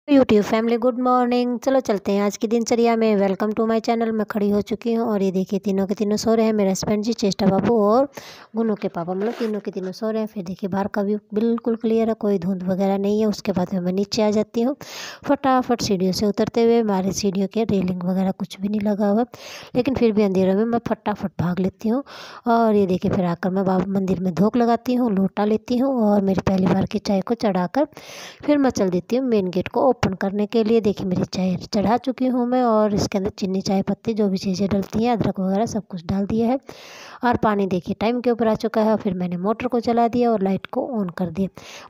YouTube family good morning. चलो चलते हैं आज की दिनचर्या में। Welcome to my channel. मैं खड़ी हो चुकी हूँ और ये देखिए तीनों के तीनों सो रहे हैं। मेरे हस्बैंड जी, चेष्टा बाबू और गुनू के पापा, मतलब तीनों के तीनों सो रहे हैं। फिर देखिए बाहर का व्यू बिल्कुल क्लियर है, कोई धुंध वगैरह नहीं है। उसके बाद में मैं नीचे आ जाती हूँ फटाफट सीढ़ियों से उतरते हुए। हमारे सीढ़ियों के रेलिंग वगैरह कुछ भी नहीं लगा हुआ, लेकिन फिर भी अंधेरों में मैं फटाफट भाग लेती हूँ। और ये देखिए फिर आकर मैं बाबा मंदिर में धूप लगाती हूँ, लोटा लेती हूँ और मेरी पहली बार की चाय को चढ़ाकर फिर मैं चल देती हूँ मेन गेट को ओपन करने के लिए। देखिए मेरी चाय चढ़ा चुकी हूँ मैं और इसके अंदर चीनी, चाय पत्ती, जो भी चीज़ें डलती हैं, अदरक वगैरह सब कुछ डाल दिया है। और पानी देखिए टाइम के ऊपर आ चुका है। फिर मैंने मोटर को चला दिया और लाइट को ऑन कर दिया।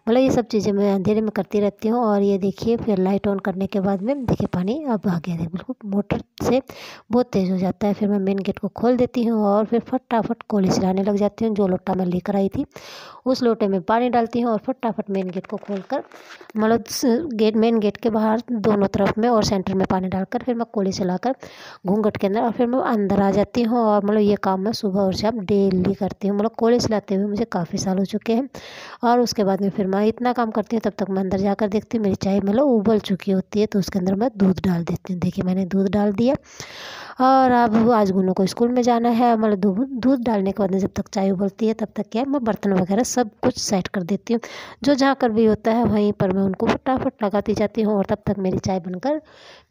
मतलब ये सब चीज़ें मैं अंधेरे में करती रहती हूँ। और ये देखिए फिर लाइट ऑन करने के बाद में देखिए पानी अब आ गया है, बिल्कुल मोटर से बहुत तेज़ हो जाता है। फिर मैं मेन गेट को खोल देती हूँ और फिर फटाफट कोली चलाने लग जाती हूँ। जो लोटा मैं लेकर आई थी उस लोटे में पानी डालती हूँ और फटाफट मेन गेट को खोलकर, मतलब मेन गेट के बाहर दोनों तरफ में और सेंटर में पानी डालकर फिर मैं कोली चलाकर घूंघट के अंदर और फिर मैं अंदर आ जाती हूँ। और मतलब ये काम मैं सुबह और शाम डेली करती हूँ। मतलब कोली चलाते हुए मुझे काफ़ी साल हो चुके हैं। और उसके बाद में फिर मैं इतना काम करती हूँ, तब तक मैं अंदर जाकर देखती हूँ मेरी चाय मतलब उबल चुकी होती है, तो उसके अंदर मैं दूध डाल देती हूँ। देखिए मैंने दूध डाल दिया। और अब आज गुनू को स्कूल में जाना है। मतलब दूध दूध डालने के बाद में जब तक चाय उबलती है तब तक क्या है, मैं बर्तन वगैरह सब कुछ सेट कर देती हूँ। जो जहाँ कर भी होता है वहीं पर मैं उनको फटाफट लगाती जाती हूँ और तब तक मेरी चाय बनकर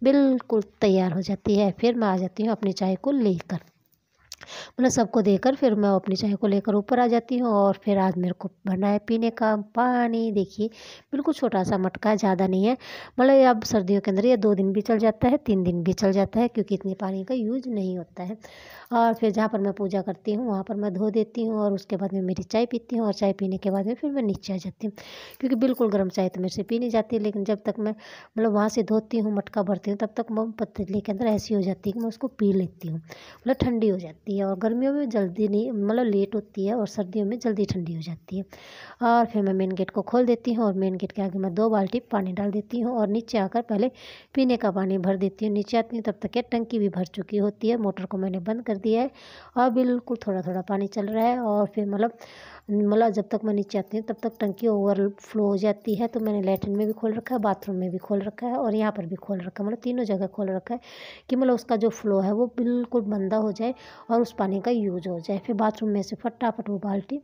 बिल्कुल तैयार हो जाती है। फिर मैं आ जाती हूँ अपनी चाय को लेकर, मतलब सबको देकर फिर मैं अपनी चाय को लेकर ऊपर आ जाती हूँ। और फिर आज मेरे को बना है पीने का पानी। देखिए बिल्कुल छोटा सा मटका है, ज़्यादा नहीं है। मतलब अब सर्दियों के अंदर ये 2 दिन भी चल जाता है, 3 दिन भी चल जाता है, क्योंकि इतने पानी का यूज नहीं होता है। और फिर जहाँ पर मैं पूजा करती हूँ वहाँ पर मैं धो देती हूँ और उसके बाद में मेरी चाय पीती हूँ। और चाय पीने के बाद में फिर मैं नीचे आ जाती हूँ, क्योंकि बिल्कुल गर्म चाय तो मेरे से पी नहीं जाती। लेकिन जब तक मैं मतलब वहाँ से धोती हूँ, मटका भरती हूँ, तब तक मैं पतीले के अंदर ऐसी हो जाती है कि मैं उसको पी लेती हूँ। मतलब ठंडी हो जाती है और गर्मियों में जल्दी नहीं, मतलब लेट होती है, और सर्दियों में जल्दी ठंडी हो जाती है। और फिर मैं मेन गेट को खोल देती हूँ और मेन गेट के आगे मैं 2 बाल्टी पानी डाल देती हूँ और नीचे आकर पहले पीने का पानी भर देती हूँ। नीचे आती हूँ तब तक क्या टंकी भी भर चुकी होती है। मोटर को मैंने बंद कर दिया है और बिल्कुल थोड़ा थोड़ा पानी चल रहा है। और फिर मतलब जब तक मैं नीचे आती हूँ तब तक टंकी ओवरफ्लो हो जाती है। तो मैंने लैट्रिन में भी खोल रखा है, बाथरूम में भी खोल रखा है और यहाँ पर भी खोल रखा है, मतलब तीनों जगह खोल रखा है कि मतलब उसका जो फ्लो है वो बिल्कुल बंदा हो जाए और उस पानी का यूज हो जाए। फिर बाथरूम में से फटाफट वो बाल्टी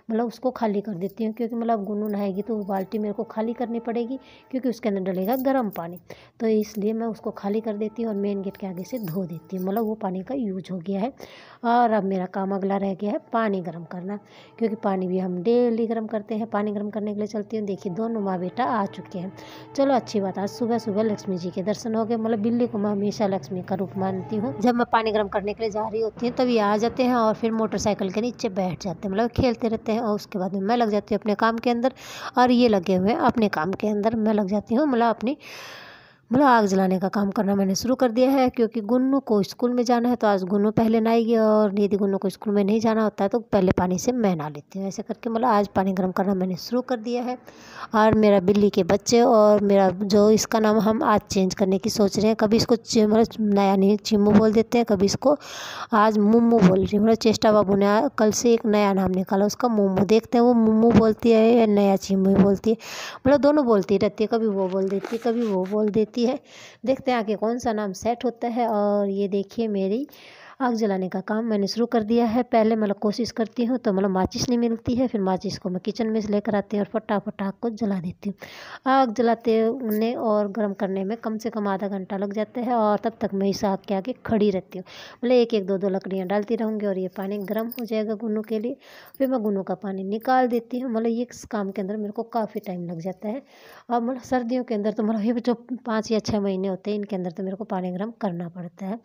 मतलब उसको खाली कर देती हूँ, क्योंकि मतलब गुनू नहाएगी तो वो बाल्टी मेरे को खाली करनी पड़ेगी, क्योंकि उसके अंदर डलेगा गर्म पानी। तो इसलिए मैं उसको खाली कर देती हूँ और मेन गेट के आगे से धो देती हूँ। मतलब वो पानी का यूज हो गया है। और अब मेरा काम अगला रह गया है पानी गर्म करना, क्योंकि पानी भी हम डेली गर्म करते हैं। पानी गर्म करने के लिए चलती हूँ। देखिए दोनों माँ बेटा आ चुके हैं। चलो अच्छी बात, आज सुबह सुबह लक्ष्मी जी के दर्शन हो गए। मतलब बिल्ली को मैं हमेशा लक्ष्मी का रूप मानती हूँ। जब मैं पानी गर्म करने के लिए जा रही होती हूँ तभी आ जाते हैं और फिर मोटरसाइकिल के नीचे बैठ जाते हैं, मतलब खेलते रहते हैं। और उसके बाद में मैं लग जाती हूँ अपने काम के अंदर और ये लगे हुए हैं अपने काम के अंदर। मैं लग जाती हूँ मतलब अपनी मतलब आग जलाने का काम करना मैंने शुरू कर दिया है, क्योंकि गुन्नू को स्कूल में जाना है। तो आज गुन्नू पहले नहाएगी और यदि गुन्नू को स्कूल में नहीं जाना होता है तो पहले पानी से मैं नहा लेती हूँ। ऐसे करके मतलब आज पानी गर्म करना मैंने शुरू कर दिया है। और मेरा बिल्ली के बच्चे और मेरा जो इसका नाम हम आज चेंज करने की सोच रहे हैं। कभी इसको मतलब नया नहीं चिम्मू बोल देते हैं, कभी इसको आज मुम्मू बोल रही हूँ। मतलब चेष्टा बाबू ने कल से एक नया नाम निकाला उसका, मुम्मू। देखते हैं वो मुम्मू बोलती है या नया चिम्मू बोलती है। मतलब दोनों बोलती रहती है, कभी वो बोल देती है कभी वो बोल देती है। देखते हैं आगे कौन सा नाम सेट होता है। और ये देखिए मेरी आग जलाने का काम मैंने शुरू कर दिया है। पहले मतलब कोशिश करती हूँ तो मतलब माचिस नहीं मिलती है, फिर माचिस को मैं किचन में से लेकर आती हूँ और फटाफट आग को जला देती हूँ। आग जलाते उन्हें और गर्म करने में कम से कम आधा घंटा लग जाता है और तब तक मैं इस आग के आगे खड़ी रहती हूँ। मतलब एक एक दो दो लकड़ियाँ डालती रहूँगी और ये पानी गर्म हो जाएगा गुन्नू के लिए। फिर मैं गुन्नू का पानी निकाल देती हूँ। मतलब ये इस काम के अंदर मेरे को काफ़ी टाइम लग जाता है। और मतलब सर्दियों के अंदर तो मतलब ये जो 5 या 6 महीने होते हैं इनके अंदर तो मेरे को पानी गर्म करना पड़ता है,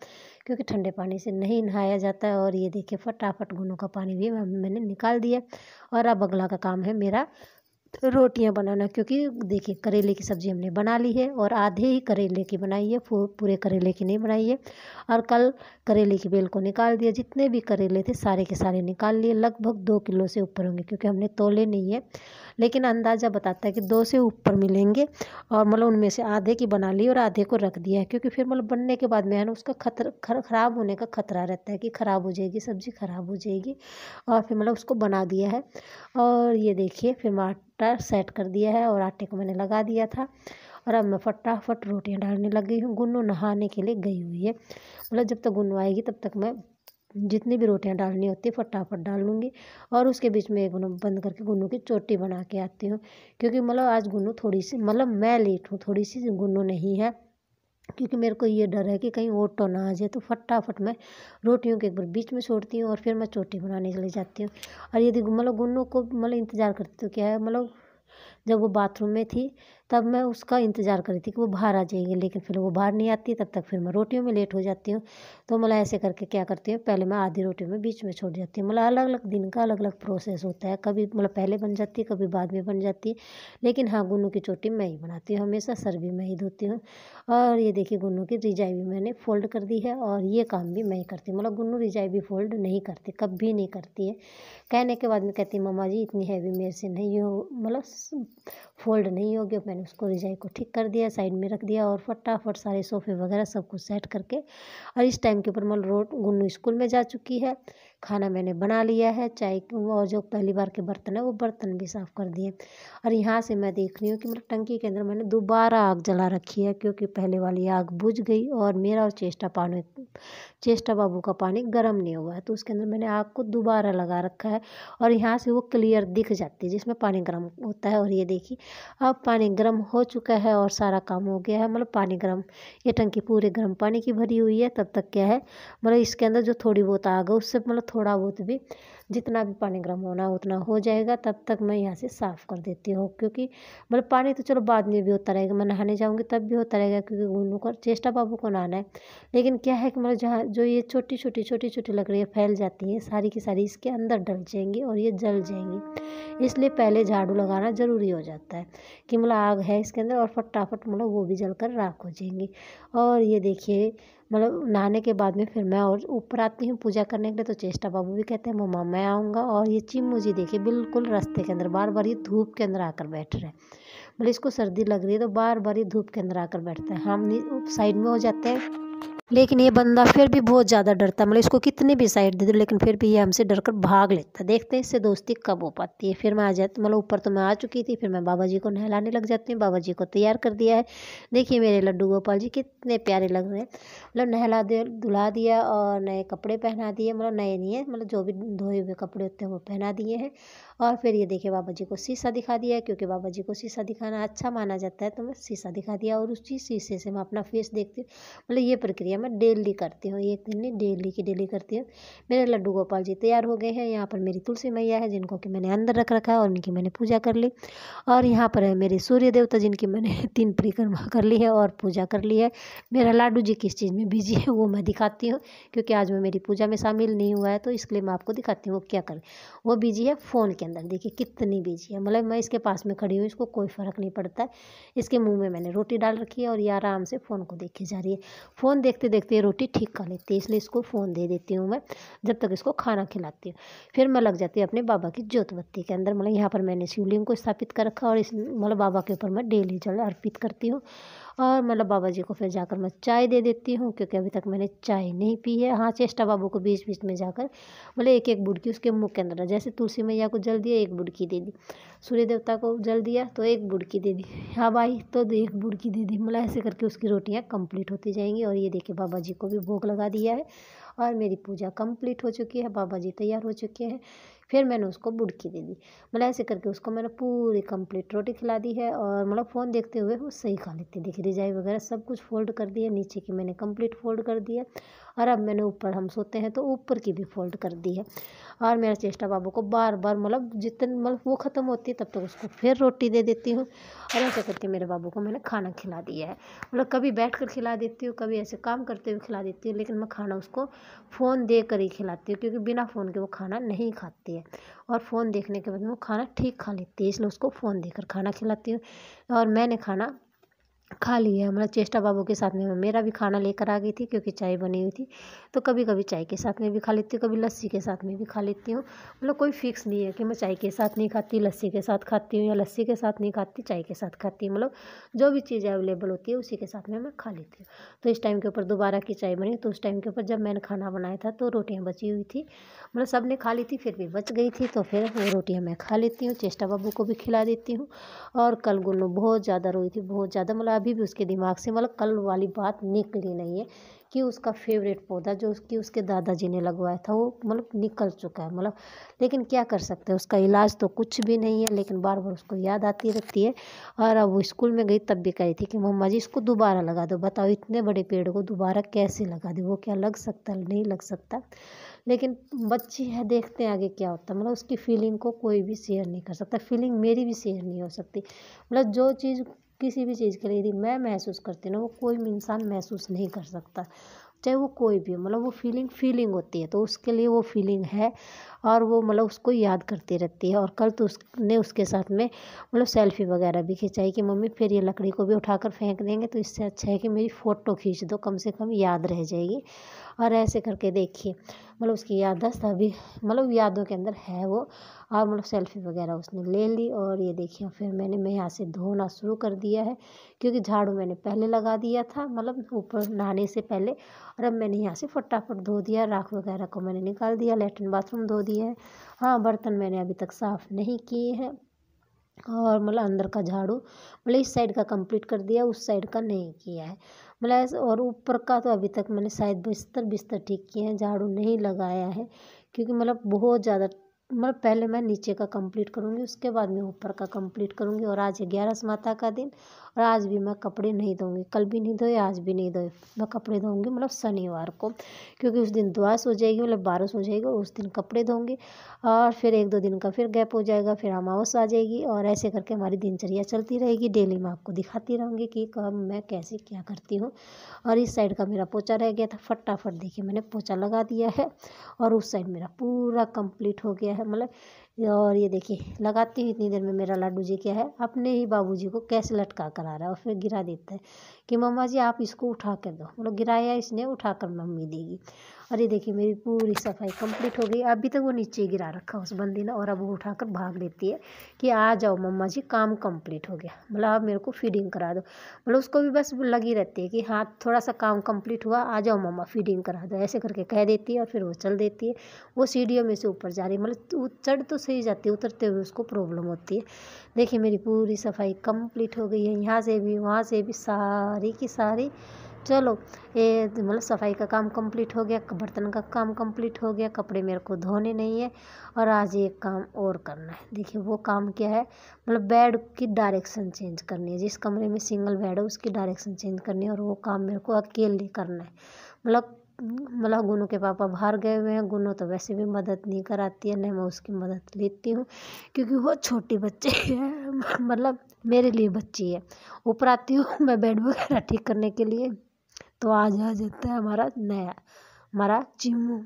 क्योंकि ठंडे पानी से नहीं नहाया जाता है। और ये देखिए फटाफट गुनू का पानी भी मैंने निकाल दिया। और अब अगला का काम है मेरा रोटियां बनाना, क्योंकि देखिए करेले की सब्ज़ी हमने बना ली है और आधे ही करेले की बनाई है, पूरे करेले की नहीं बनाई है। और कल करेले की बेल को निकाल दिया, जितने भी करेले थे सारे के सारे निकाल लिए। लगभग 2 किलो से ऊपर होंगे, क्योंकि हमने तोले नहीं है, लेकिन अंदाज़ा बताता है कि 2 से ऊपर मिलेंगे। और मतलब उनमें से आधे की बना ली और आधे को रख दिया है, क्योंकि फिर मतलब बनने के बाद में है ना उसका ख़राब होने का खतरा रहता है कि ख़राब हो जाएगी सब्ज़ी, ख़राब हो जाएगी। और फिर मतलब उसको बना दिया है। और ये देखिए फिर मैं आटा सेट कर दिया है और आटे को मैंने लगा दिया था। और अब मैं फटाफट रोटियां डालने लग गई हूँ। गुन्नू नहाने के लिए गई हुई है, मतलब जब तक गुन्नू आएगी तब तक मैं जितनी भी रोटियां डालनी होती है फटाफट डाल लूँगी। और उसके बीच में एक बंद करके गुन्नू की चोटी बना के आती हूँ, क्योंकि मतलब आज गुन्नू थोड़ी सी, मतलब मैं लेट हूँ थोड़ी सी, गुन्नू नहीं है, क्योंकि मेरे को ये डर है कि कहीं ऑटो ना आ जाए। तो फटाफट मैं रोटियों के एक बार बीच में छोड़ती हूँ और फिर मैं चोटी बनाने के लिए जाती हूँ। और यदि मतलब गुन्नू को मतलब इंतज़ार करती हूँ, क्या है मतलब जब वो बाथरूम में थी तब मैं उसका इंतज़ार कर रही थी कि वो बाहर आ जाएगी, लेकिन फिर वो बाहर नहीं आती, तब तक फिर मैं रोटियों में लेट हो जाती हूँ। तो मतलब ऐसे करके क्या करती हूँ, पहले मैं आधी रोटी में बीच में छोड़ जाती हूँ। मतलब अलग अलग दिन का अलग अलग प्रोसेस होता है, कभी मतलब पहले बन जाती है, कभी बाद में बन जाती है। लेकिन हाँ, गुन्नू की चोटी मैं ही बनाती हूँ हमेशा, सर भी मैं ही धोती हूँ। और ये देखिए गुन्नू की रिजाई भी मैंने फ़ोल्ड कर दी है, और ये काम भी मैं ही करती हूँ। मतलब गुन्नू रिजाई भी फ़ोल्ड नहीं करती, कभी नहीं करती है। कहने के बाद में कहती है, मम्मा जी इतनी हैवी मेरे से नहीं हो, मतलब फ़ोल्ड नहीं हो गया। मैंने उसको रिजाई को ठीक कर दिया, साइड में रख दिया, और फटाफट सारे सोफ़े वगैरह सब कुछ सेट करके, और इस टाइम के ऊपर मतलब गुन्नू स्कूल में जा चुकी है, खाना मैंने बना लिया है, चाय और जो पहली बार के बर्तन है वो बर्तन भी साफ़ कर दिए। और यहाँ से मैं देख रही हूँ कि मतलब टंकी के अंदर मैंने दोबारा आग जला रखी है, क्योंकि पहले वाली आग बुझ गई और मेरा और चेष्टा बाबू का पानी गर्म नहीं हुआ है, तो उसके अंदर मैंने आग को दोबारा लगा रखा है। और यहाँ से वो क्लियर दिख जाती है जिसमें पानी गर्म होता है। और ये देखिए अब पानी गर्म हो चुका है और सारा काम हो गया है, मतलब पानी गर्म, ये टंकी पूरे गर्म पानी की भरी हुई है। तब तक क्या है, मतलब इसके अंदर जो थोड़ी बहुत आग है उससे मतलब थोड़ा बहुत भी, जितना भी पानी गर्म होना उतना हो जाएगा। तब तक मैं यहाँ से साफ़ कर देती हूँ, क्योंकि मतलब पानी तो चलो बाद में भी होता रहेगा, मैं नहाने जाऊँगी तब भी होता रहेगा, क्योंकि गुन्नू को चेष्टा बाबू को नहाना है। लेकिन क्या है कि मतलब जहाँ जो ये छोटी छोटी लकड़ियाँ फैल जाती हैं, सारी की सारी इसके अंदर डल जाएंगी और ये जल जाएंगी। इसलिए पहले झाड़ू लगाना ज़रूरी हो जाता है कि मतलब आग है इसके अंदर, और फटाफट मतलब वो भी जलकर राख हो जाएंगी। और ये देखिए मतलब नहाने के बाद में फिर मैं और ऊपर आती हूँ पूजा करने के लिए। तो चेष्टा बाबू भी कहते हैं मम्मा मैं आऊँगा, और ये चिम्मू जी देखिए बिल्कुल रास्ते के अंदर बार बार ये धूप के अंदर आकर बैठ रहे हैं। मतलब इसको सर्दी लग रही है तो बार बार ये धूप के अंदर आकर बैठता है। हम साइड में हो जाते हैं, लेकिन ये बंदा फिर भी बहुत ज़्यादा डरता है। मतलब इसको कितनी भी साइड दे दो लेकिन फिर भी ये हमसे डर कर भाग लेता है। देखते हैं इससे दोस्ती कब हो पाती है। फिर मैं आ जाती, मतलब ऊपर तो मैं आ चुकी थी, फिर मैं बाबा जी को नहलाने लग जाती हूँ। बाबा जी को तैयार कर दिया है, देखिए मेरे लड्डू गोपाल जी कितने प्यारे लग रहे हैं। मतलब नहला दे धुला दिया और नए कपड़े पहना दिए, मतलब नए नहीं है, मतलब जो भी धोए हुए कपड़े होते हैं वो पहना दिए हैं। और फिर ये देखिए बाबा जी को शीशा दिखा दिया है, क्योंकि बाबा जी को शीशा दिखाना अच्छा माना जाता है, तो मैं शीशा दिखा दिया और उसी शीशे से मैं अपना फेस देखती हूँ। मतलब ये प्रक्रिया मैं डेली करती हूँ, एक दिन नहीं डेली की डेली करती हूँ। मेरे लड्डू गोपाल जी तैयार हो गए हैं। यहाँ पर मेरी तुलसी मैया है जिनको कि मैंने अंदर रख रखा है और उनकी मैंने पूजा कर ली। और यहाँ पर है मेरे सूर्य देवता जिनकी मैंने 3 परिक्रमा कर ली है और पूजा कर ली है। मेरा लाडू जी किस चीज़ में बिजी है वो मैं दिखाती हूँ, क्योंकि आज वो मेरी पूजा में शामिल नहीं हुआ है, तो इसलिए मैं आपको दिखाती हूँ वो क्या करे। वो बिजी है फ़ोन के अंदर, देखिए कितनी बिजी है। मतलब मैं इसके पास में खड़ी हूँ, इसको कोई फ़र्क नहीं पड़ता है। इसके मुँह में मैंने रोटी डाल रखी है और ये आराम से फ़ोन को देखी जा रही है। फ़ोन देखते देखते ये रोटी ठीक खा लेती है, इसलिए इसको फ़ोन दे देती हूँ मैं जब तक इसको खाना खिलाती हूँ। फिर मैं लग जाती हूँ अपने बाबा की ज्योत बत्ती के अंदर। मतलब यहाँ पर मैंने शिवलिंग को स्थापित कर रखा और इस मतलब बाबा के ऊपर मैं डेली जल अर्पित करती हूँ। और मतलब बाबा जी को फिर जाकर मैं चाय दे देती हूँ, क्योंकि अभी तक मैंने चाय नहीं पी है। हाँ, चेष्टा बाबू को बीच बीच में जाकर मतलब एक एक बुड़की उसके मुँह के अंदर, जैसे तुलसी मैया को जल दिया एक बुड़की दे दी, सूर्य देवता को जल दिया तो एक बुड़की दे दी, अब आई तो एक बुड़की दे दी। मतलब ऐसे करके उसकी रोटियां कंप्लीट होती जाएंगी। और ये देखिए बाबा जी को भी भोग लगा दिया है और मेरी पूजा कंप्लीट हो चुकी है, बाबा जी तैयार हो चुके हैं। फिर मैंने उसको बुड़की दे दी। मतलब ऐसे करके उसको मैंने पूरी कंप्लीट रोटी खिला दी है। और मतलब फ़ोन देखते हुए वो सही खा लेती है। देखिए रिजाई वगैरह सब कुछ फोल्ड कर दिया, नीचे की मैंने कंप्लीट फोल्ड कर दिया, और अब मैंने ऊपर, हम सोते हैं तो ऊपर की भी फोल्ड कर दी है। और मेरा चेष्टा बाबू को बार बार मतलब जितने मतलब वो ख़त्म होती है तब तक उसको फिर रोटी दे देती हूँ। और ऐसे करके मेरे बाबू को मैंने खाना खिला दिया है। मतलब कभी बैठ कर खिला देती हूँ, कभी ऐसे काम करते हुए खिला देती हूँ, लेकिन मैं खाना उसको फ़ोन दे कर ही खिलाती हूँ, क्योंकि बिना फ़ोन के वो खाना नहीं खाती है। और फ़ोन देखने के बाद में वो खाना ठीक खा लेती है, इसलिए उसको फ़ोन देकर खाना खिलाती हूँ। और मैंने खाना खा लिया। मतलब चेष्टा बाबू के साथ में मैं मेरा भी खाना लेकर आ गई थी, क्योंकि चाय बनी हुई थी। तो कभी कभी चाय के साथ में भी खा लेती हूँ, कभी लस्सी के साथ में भी खा लेती हूँ। मतलब कोई फिक्स नहीं है कि मैं चाय के साथ नहीं खाती, लस्सी के साथ खाती हूँ, या लस्सी के साथ नहीं खाती, चाय के साथ खाती हूँ। मतलब जो भी चीज़ अवेलेबल होती है उसी के साथ में मैं खा लेती हूँ। तो इस टाइम के ऊपर दोबारा की चाय बनी, तो उस टाइम के ऊपर जब मैंने खाना बनाया था तो रोटियाँ बची हुई थी। मतलब सब ने खा ली थी, फिर भी बच गई थी, तो फिर वो रोटियाँ मैं खा लेती हूँ, चेष्टा बाबू को भी खिला देती हूँ। और कल गुन्नू बहुत ज़्यादा रोई थी, बहुत ज़्यादा। मतलब अभी भी उसके दिमाग से मतलब कल वाली बात निकली नहीं है कि उसका फेवरेट पौधा जो उसके दादाजी ने लगवाया था वो मतलब निकल चुका है। मतलब लेकिन क्या कर सकते हैं, उसका इलाज तो कुछ भी नहीं है, लेकिन बार बार उसको याद आती रहती है। और अब वो स्कूल में गई तब भी कही थी कि मम्मा जी इसको दोबारा लगा दो। बताओ इतने बड़े पेड़ को दोबारा कैसे लगा दे, वो क्या लग सकता, नहीं लग सकता। लेकिन बच्ची है, देखते हैं आगे क्या होता है। मतलब उसकी फीलिंग को कोई भी शेयर नहीं कर सकता, फीलिंग मेरी भी शेयर नहीं हो सकती। मतलब जो चीज़ किसी भी चीज़ के लिए यदि मैं महसूस करती हूँ ना, वो कोई भी इंसान महसूस नहीं कर सकता, चाहे वो कोई भी हो। मतलब वो फीलिंग होती है, तो उसके लिए वो फीलिंग है, और वो मतलब उसको याद करती रहती है। और कल तो उसने उसके साथ में मतलब सेल्फी वगैरह भी खिंचाई कि मम्मी फिर ये लकड़ी को भी उठाकर फेंक देंगे, तो इससे अच्छा है कि मेरी फ़ोटो खींच दो, कम से कम याद रह जाएगी। और ऐसे करके देखिए मतलब उसकी याददाश्त अभी मतलब यादों के अंदर है वो। और मतलब सेल्फी वगैरह उसने ले ली। और ये देखिए फिर मैं यहाँ से धोना शुरू कर दिया है, क्योंकि झाड़ू मैंने पहले लगा दिया था, मतलब ऊपर नहाने से पहले। और अब मैंने यहाँ से फटाफट धो दिया, राख वगैरह को मैंने निकाल दिया, लेटरिन बाथरूम धो दिया है। हाँ, बर्तन मैंने अभी तक साफ़ नहीं किए हैं। और मतलब अंदर का झाड़ू मतलब इस साइड का कंप्लीट कर दिया, उस साइड का नहीं किया है। मतलब ऐसे, और ऊपर का तो अभी तक मैंने शायद बिस्तर ठीक किए हैं, झाड़ू नहीं लगाया है, क्योंकि मतलब बहुत ज़्यादा मतलब पहले मैं नीचे का कंप्लीट करूँगी, उसके बाद मैं ऊपर का कंप्लीट करूँगी। और आज 11 माता का दिन, और आज भी मैं कपड़े नहीं धोऊंगी, कल भी नहीं धोए, आज भी नहीं धोए। मैं कपड़े धोऊंगी मतलब शनिवार को, क्योंकि उस दिन द्वादश हो जाएगी, मतलब 12 हो जाएगी, उस दिन कपड़े धोऊंगी। और फिर 1-2 दिन का फिर गैप हो जाएगा, फिर अमावस आ जाएगी, और ऐसे करके हमारी दिनचर्या चलती रहेगी। डेली मैं आपको दिखाती रहूँगी कि कब मैं कैसे क्या करती हूँ। और इस साइड का मेरा पोछा रह गया था, फटाफट देखिए मैंने पोछा लगा दिया है। और उस साइड मेरा पूरा कंप्लीट हो गया है। मतलब और ये देखिए लगाती हूँ, इतनी देर में मेरा लड्डू जी क्या है, अपने ही बाबूजी को कैसे लटका कर आ रहा है, और फिर गिरा देता है कि मम्मा जी आप इसको उठा कर दो। मतलब गिराया इसने, उठा कर मम्मी देगी। और ये देखिए मेरी पूरी सफाई कंप्लीट हो गई। अभी तक वो नीचे गिरा रखा उस बंदी ने, और अब वो उठाकर भाग लेती है कि आ जाओ मम्मा जी काम कंप्लीट हो गया, मतलब आप मेरे को फीडिंग करा दो। मतलब उसको भी बस लगी रहती है कि हाँ थोड़ा सा काम कंप्लीट हुआ, आ जाओ मम्मा फीडिंग करा दो, ऐसे करके कह देती है। और फिर वो चल देती है। वो सीढ़ियों में से ऊपर जा रही है, मतलब चढ़ तो सही जाती है, उतरते हुए उसको प्रॉब्लम होती है। देखिए मेरी पूरी सफाई कंप्लीट हो गई है, यहाँ से भी वहाँ से भी सारी की सारी। चलो ये मतलब सफाई का काम कंप्लीट हो गया, बर्तन का काम कंप्लीट हो गया, कपड़े मेरे को धोने नहीं है। और आज एक काम और करना है। देखिए वो काम क्या है, मतलब बेड की डायरेक्शन चेंज करनी है, जिस कमरे में सिंगल बेड है उसकी डायरेक्शन चेंज करनी है। और वो काम मेरे को अकेले करना है। मतलब गुन्नू के पापा बाहर गए हुए हैं, गुन्नू तो वैसे भी मदद नहीं कराती है, नहीं मैं उसकी मदद लेती हूँ, क्योंकि वो छोटी बच्ची है। मतलब मेरे लिए बच्ची है। ऊपर आती हूँ मैं बेड वगैरह ठीक करने के लिए, तो आज आ जाता है हमारा चिम्मू,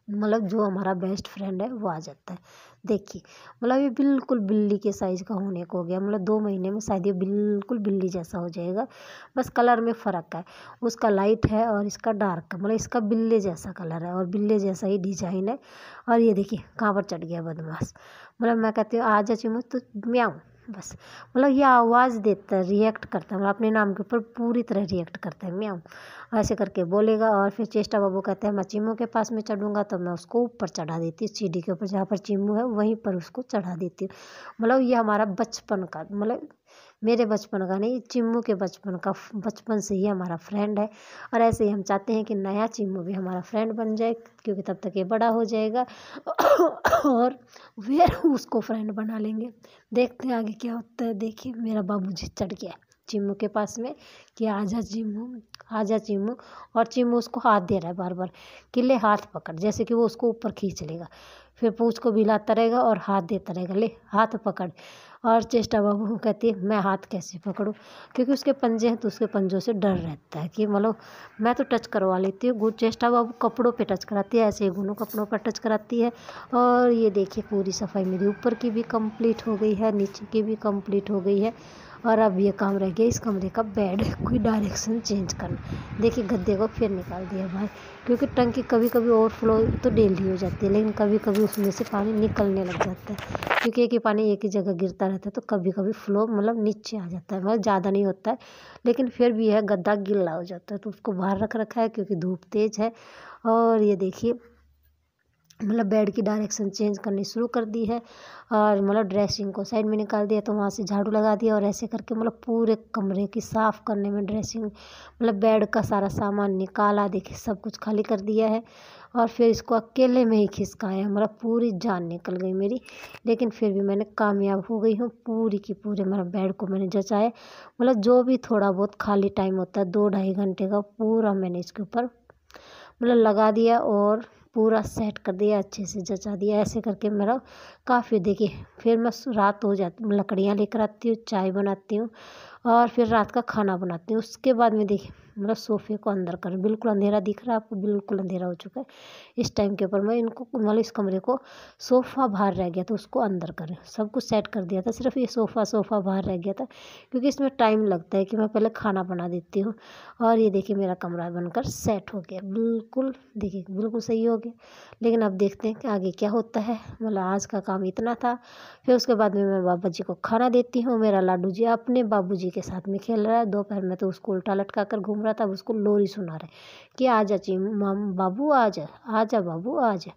मतलब जो हमारा बेस्ट फ्रेंड है वो आ जाता है। देखिए मतलब ये बिल्कुल बिल्ली के साइज़ का होने को हो गया, मतलब 2 महीने में शायद ये बिल्कुल बिल्ली जैसा हो जाएगा। बस कलर में फ़र्क है, उसका लाइट है और इसका डार्क है। मतलब इसका बिल्ले जैसा कलर है और बिल्ले जैसा ही डिजाइन है। और ये देखिए कहाँ पर चढ़ गया बदमाश। मतलब मैं कहती हूँ आ जा चिम्मू, तो म्याऊं बस। मतलब ये आवाज़ देता है, रिएक्ट करता है, मतलब अपने नाम के ऊपर पूरी तरह रिएक्ट करता है, म्याऊं ऐसे करके बोलेगा। और फिर चेष्टा बाबू कहते हैं मैं चिम्मू के पास में चढ़ूँगा, तो मैं उसको ऊपर चढ़ा देती हूँ, सीढ़ी के ऊपर जहाँ पर चिम्मू है वहीं पर उसको चढ़ा देती हूँ। मतलब ये हमारा बचपन का, मतलब मेरे बचपन का नहीं, चिम्मू के बचपन का, बचपन से ही हमारा फ्रेंड है। और ऐसे ही हम चाहते हैं कि नया चिम्मू भी हमारा फ्रेंड बन जाए, क्योंकि तब तक ये बड़ा हो जाएगा और फिर उसको फ्रेंड बना लेंगे। देखते हैं आगे क्या होता है। देखिए मेरा बाबूजी चढ़ गया चिम्मू के पास में कि आजा चिम्मू, आजा चिम्मू। और चिम्मू उसको हाथ दे रहा है बार बार कि ले हाथ पकड़, जैसे कि वो उसको ऊपर खींच लेगा। फिर पूंछ को भी हिलाता रहेगा और हाथ देता रहेगा, ले हाथ पकड़। और चेष्टा बाबू कहती है मैं हाथ कैसे पकड़ूं, क्योंकि उसके पंजे हैं तो उसके पंजों से डर रहता है कि मतलब मैं तो टच करवा लेती हूँ। चेष्टा बाबू कपड़ों पे टच कराती है, ऐसे ही गुनू कपड़ों पर टच कराती है। और ये देखिए पूरी सफाई मेरी ऊपर की भी कंप्लीट हो गई है, नीचे की भी कंप्लीट हो गई है। और अब ये काम रह गया इस कमरे का बेड की डायरेक्शन चेंज करना। देखिए गद्दे को फिर निकाल दिया भाई, क्योंकि टंकी कभी कभी ओवरफ्लो तो डेली हो जाती है, लेकिन कभी कभी उसमें से पानी निकलने लग जाता है, क्योंकि एक ही पानी एक ही जगह गिरता रहता है, तो कभी कभी फ्लो मतलब नीचे आ जाता है, मतलब ज़्यादा नहीं होता है, लेकिन फिर भी यह गद्दा गीला हो जाता है, तो उसको बाहर रख रखा है क्योंकि धूप तेज़ है। और ये देखिए मतलब बेड की डायरेक्शन चेंज करनी शुरू कर दी है, और मतलब ड्रेसिंग को साइड में निकाल दिया, तो वहाँ से झाड़ू लगा दिया, और ऐसे करके मतलब पूरे कमरे की साफ़ करने में ड्रेसिंग मतलब बेड का सारा सामान निकाला, देखिए सब कुछ खाली कर दिया है। और फिर इसको अकेले में ही खिसकाया, मतलब पूरी जान निकल गई मेरी, लेकिन फिर भी मैंने कामयाब हो गई हूँ। पूरी की पूरे मतलब बेड को मैंने जचाया, मतलब जो भी थोड़ा बहुत खाली टाइम होता है 2-2.5 घंटे का, पूरा मैंने इसके ऊपर मतलब लगा दिया और पूरा सेट कर दिया, अच्छे से जचा दिया। ऐसे करके मेरा काफ़ी देखिए फिर मैं रात हो जाती, लकड़ियाँ लेकर आती हूँ, चाय बनाती हूँ, और फिर रात का खाना बनाती हूँ। उसके बाद में देखिए मतलब सोफ़े को अंदर कर, बिल्कुल अंधेरा दिख रहा है आपको, बिल्कुल अंधेरा हो चुका है इस टाइम के ऊपर। मैं इनको मतलब इस कमरे को, सोफ़ा बाहर रह गया था उसको अंदर करें, सब कुछ सेट कर दिया था, सिर्फ ये सोफ़ा बाहर रह गया था, क्योंकि इसमें टाइम लगता है कि मैं पहले खाना बना देती हूँ। और ये देखिए मेरा कमरा बनकर सेट हो गया, बिल्कुल देखिए बिल्कुल सही हो गया। लेकिन अब देखते हैं कि आगे क्या होता है। मतलब आज का काम इतना था। फिर उसके बाद में मैं बाबा जी को खाना देती हूँ। मेरा लाडू जी अपने बाबू जी के साथ में खेल रहा है, दोपहर में तो उसको उल्टा लटका कर घूम रहा था, अब उसको लोरी सुना रहे कि आजा बाबू आजा, आजा बाबू आजा,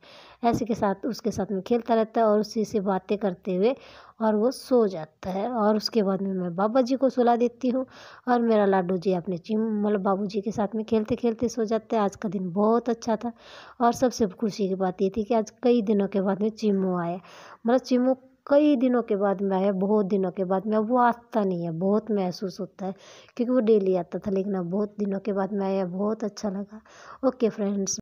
ऐसे के साथ उसके साथ में खेलता रहता है, और उसी से बातें करते हुए और वो सो जाता है। और उसके बाद में मैं बाबा जी को सुला देती हूँ, और मेरा लाडू जी अपने मतलब बाबू जी के साथ में खेलते खेलते सो जाते हैं। आज का दिन बहुत अच्छा था, और सबसे खुशी की बात ये थी कि आज कई दिनों के बाद में चिम्मू आया, मतलब चिम्मू कई दिनों के बाद में आया, बहुत दिनों के बाद में। अब वो आता नहीं है, बहुत महसूस होता है, क्योंकि वो डेली आता था, लेकिन अब बहुत दिनों के बाद में आया, बहुत अच्छा लगा। Okay friends.